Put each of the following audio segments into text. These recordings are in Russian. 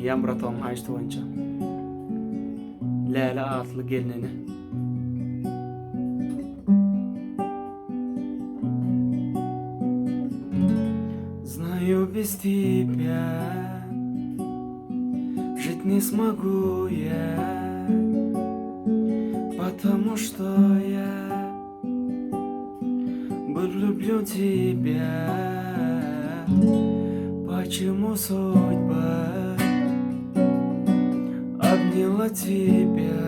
Yambraton açtı boyunca. Leyla adlı gelinini. Знаю, без тебя жить не смогу я, потому что я люблю тебя. Почему судьба обняла тебя,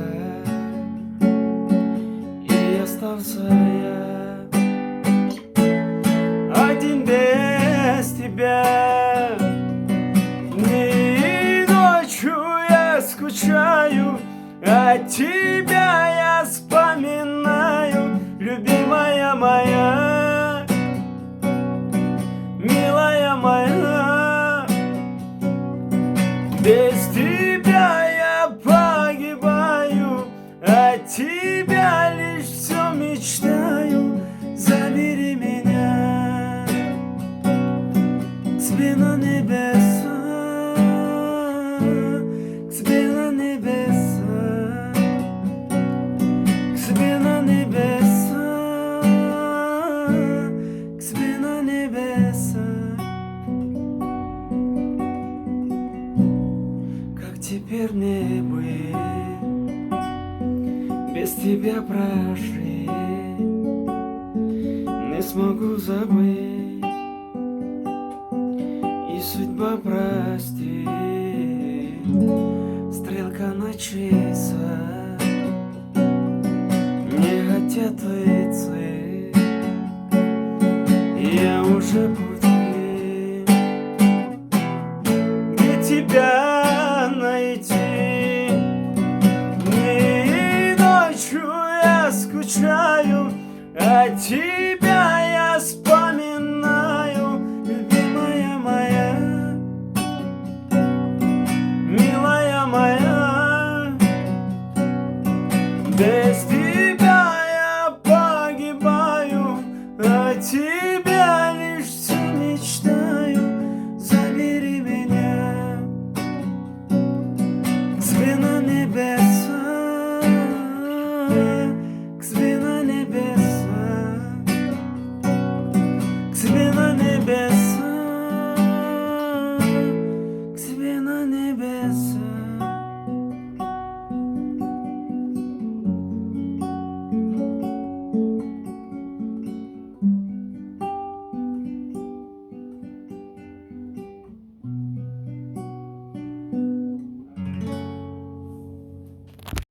и остался я один без тебя. Днем и ночью я скучаю, от тебя я вспоминаю, любимая моя, милая моя. Без тебя я погибаю, от тебя лишь все мечтаю. Забери меня к себе на небеса, к себе на небеса, к себе на небеса, к себе на небеса. Как теперь мне быть, без тебя прожить, не смогу забыть, и судьба простит. Стрелка на часах не хотят идти, я уже в пути. Где тебя найти? Днем и ночью я скучаю, от тебя